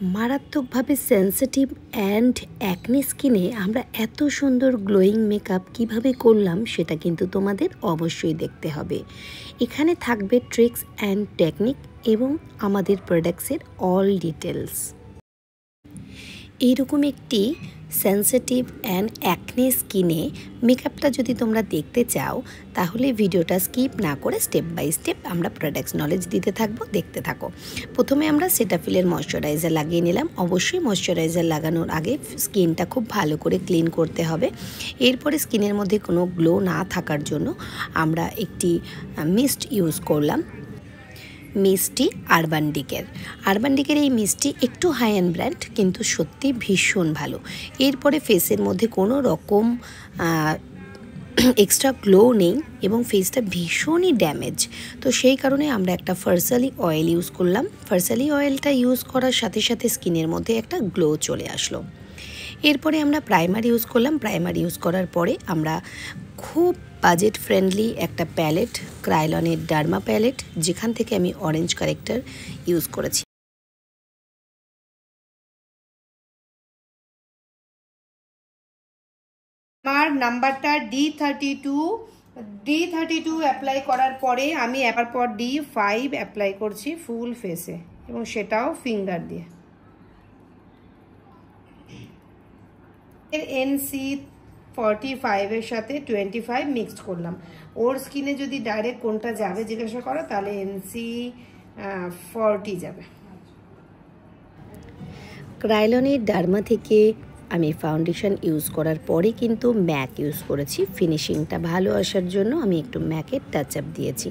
মারাত্মকভাবে sensitive and acne স্কিনে আমরা এত সুন্দর গ্লোয়িং মেকআপ কিভাবে করলাম সেটা কিন্তু তোমাদের অবশ্যই দেখতে হবে। এখানে থাকবে ট্রিক্স অ্যান্ড টেকনিক এবং আমাদের প্রোডাক্টসের অল ডিটেলস। এইরকম একটি সেন্সিটিভ অ্যান্ড অ্যাকনে স্কিনে মেকআপটা যদি তোমরা দেখতে চাও তাহলে ভিডিওটা স্কিপ না করে স্টেপ বাই স্টেপ আমরা প্রোডাক্টস নলেজ দিতে থাকবো, দেখতে থাকো। প্রথমে আমরা সেটাফিলের ময়শ্চারাইজার লাগিয়ে নিলাম। অবশ্যই ময়শ্চারাইজার লাগানোর আগে স্কিনটা খুব ভালো করে ক্লিন করতে হবে। এরপরে স্কিনের মধ্যে কোনো গ্লো না থাকার জন্য আমরা একটি মিস্ট ইউজ করলাম, মিষ্টি আরবান ডিকের এই মিষ্টি একটু হাই এন্ড ব্র্যান্ড কিন্তু সত্যি ভীষণ ভালো। এরপরে ফেসের মধ্যে কোনো রকম এক্সট্রা গ্লো নেই এবং ফেসটা ভীষণই ড্যামেজ, তো সেই কারণে আমরা একটা ফার্সালি অয়েল ইউজ করলাম। ফার্সালি অয়েলটা ইউজ করার সাথে সাথে স্কিনের মধ্যে একটা গ্লো চলে আসলো। এরপরে আমরা প্রাইমার ইউজ করলাম। প্রাইমার ইউজ করার পরে আমরা খুব বাজেট ফ্রেন্ডলি একটা প্যালেট, ক্রাইলনের ডার্মা প্যালেট, যেখান থেকে আমি অরেঞ্জ কারেক্টার ইউজ করেছি। আমার নাম্বারটা D32 অ্যাপ্লাই করার পরে আমি এরপর D5 অ্যাপ্লাই করছি ফুল ফেসে এবং সেটাও ফিঙ্গার দিয়ে। NC45 এর সাথে 25 মিক্সড করলাম। ওর স্কিনে যদি ডাইরেক্ট কোনটা যাবে জিজ্ঞাসা করো তাহলে NC40 যাবে। ক্রাইলনের ডার্মা থেকে আমি ফাউন্ডেশন ইউজ করার পরে কিন্তু ম্যাক ইউজ করেছি। ফিনিশিংটা ভালো আসার জন্য আমি একটু ম্যাকের টাচ আপ দিয়েছি।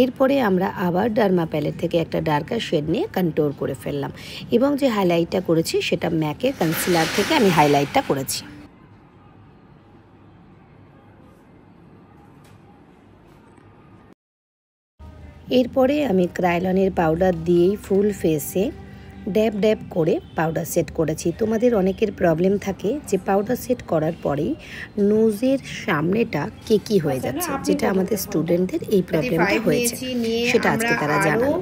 এরপরে আমরা আবার ডার্মা প্যালেট থেকে একটা ডার্কার শেড নিয়ে কন্ট্রোল করে ফেললাম এবং যে হাইলাইটটা করেছি সেটা ম্যাকের কনসিলার থেকে আমি হাইলাইটটা করেছি। এরপরে আমি ক্রাইলনের পাউডার দিয়েই ফুল ফেসে ড্যাব ড্যাব করে পাউডার সেট করেছি। তোমাদের অনেকের প্রবলেম থাকে যে পাউডার সেট করার পরেই নোজের সামনেটা কেকি হয়ে যাচ্ছে, যেটা আমাদের স্টুডেন্টদের এই প্রবলেমটা হয়েছে, সেটা আজকে তারা জানালো।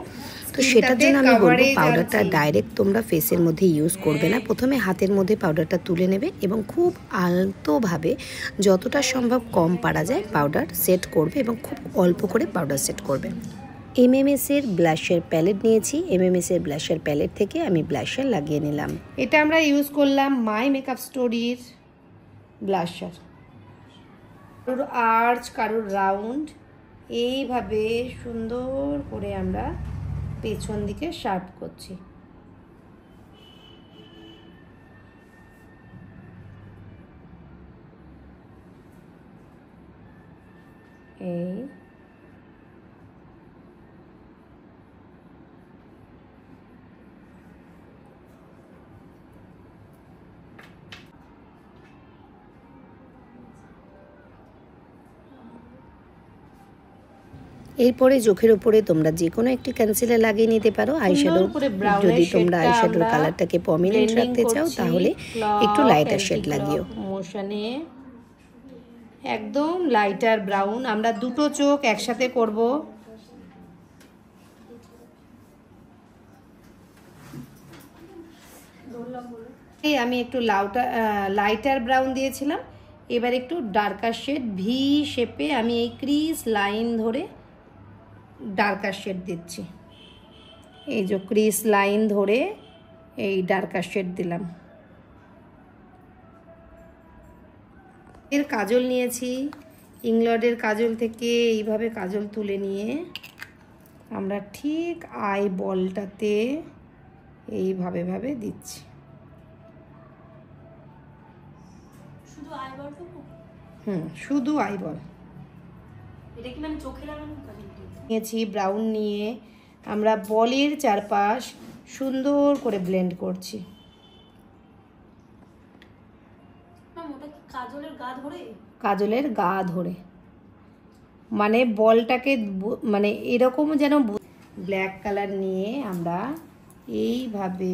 তো সেটার জন্য আমি বলবো পাউডারটা ডাইরেক্ট তোমরা ফেসের মধ্যে ইউজ করবে না। প্রথমে হাতের মধ্যে পাউডারটা তুলে নেবে এবং খুব আলতোভাবে যতটা সম্ভব কম পারা যায় পাউডার সেট করবে এবং খুব অল্প করে পাউডার সেট করবে। MMS এর ব্লাশের প্যালেট নিয়েছি। MMS এর ব্লাশের প্যালেট থেকে আমি ব্লাশার লাগিয়ে নিলাম। এটা আমরা ইউজ করলাম মাই মেকআপ স্টোরির ব্লাশার। কারোর আর্চ, কারোর রাউন্ড, এইভাবে সুন্দর করে আমরা পেছন দিকে শার্প করছি। এই এরপরে চোখের উপরে তোমরা যে কোনো একটি কনসিলার লাগিয়ে নিতে পারো। আইশ্যাডো, যদি তোমরা আইশ্যাডোর কালারটাকে প্রমিনেন্ট রাখতে চাও তাহলে একটু লাইটার শেড লাগিও। মোশনে একদম লাইটার ব্রাউন। আমরা দুটো চোখ একসাথে করব। আমি একটু লাইটার ব্রাউন দিয়েছিলাম, এবার একটু ডার্কার শেড ভি শেপে আমি এই ক্রিজ লাইন ধরে ডার্কার শেড দিচ্ছি। এই যে ক্রিজ লাইন ধরে এই ডার্কার শেড দিলাম। এর কাজল নিয়েছি, ইংল্যান্ডের কাজল থেকে এইভাবে কাজল তুলে নিয়ে আমরা ঠিক আই বলটাতে এইভাবে ভাবে দিচ্ছি। শুধু আইবল। এটা কি মানে চোখে লাগানো? নিয়েছি ব্রাউন নিয়ে আমরা বলের চারপাশ সুন্দর করে ব্লেন্ড করছি। কাজলের গা ধরে মানে বলটাকে মানে এরকম যেন। ব্ল্যাক কালার নিয়ে আমরা এইভাবে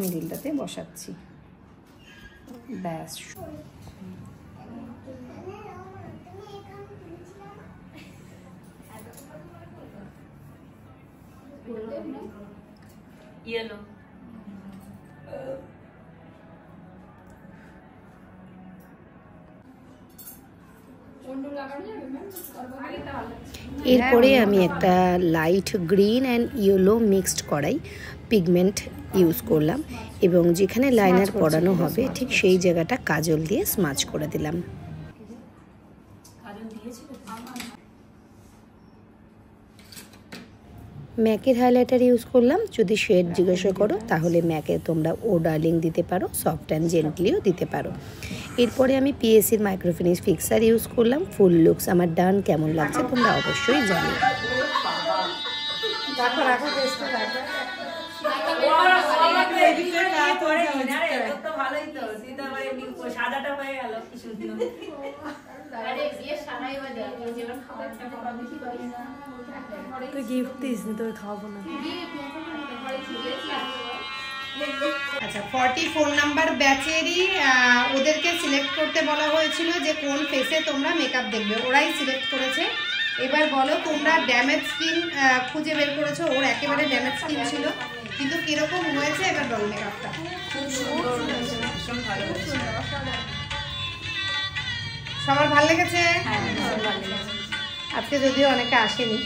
মিডিলটাতে বসাচ্ছি। ব্যাস। ইয়েলো এরপরে আমি একটা light green and yellow mixed করাই পিগমেন্ট ইউজ করলাম এবং যেখানে লাইনার পরানো হবে ঠিক সেই জায়গাটা কাজল দিয়ে স্মাচ করে দিলাম। ম্যাকের হাইলাইটার ইউজ করলাম। যদি শেড জিজ্ঞাসা করো তাহলে ম্যাকে তোমরা ও ডার্লিং দিতে পারো, সফট অ্যান্ড জেন্টলিও দিতে পারো। এরপরে আমি পিএসসির মাইক্রোফিনিশ ফিক্সার ইউজ করলাম। ফুল লুকস আমার ডান। কেমন লাগছে তোমরা অবশ্যই জানিও। তুই গিফট দিস নি, তোর খাওয়াবো না। আচ্ছা 44 নাম্বার ব্যাচেরই ওদেরকে সিলেক্ট করতে বলা হয়েছিল যে কোন ফেসে তোমরা মেকআপ দেখবে, ওরাই সিলেক্ট করেছে। এবার বলো তোমরা ড্যামেজ স্কিন খুঁজে বের করেছো, ওর একেবারে ড্যামেজ স্কিন ছিল, কিন্তু কিরকম হয়েছে এবার বলো মেকআপটা। খুব সুন্দর হয়েছে, ভীষণ ভালো হয়েছে। সবার ভালো লেগেছে? হ্যাঁ, ভালো লেগেছে। আজকে যদিও অনেকে আসেনি।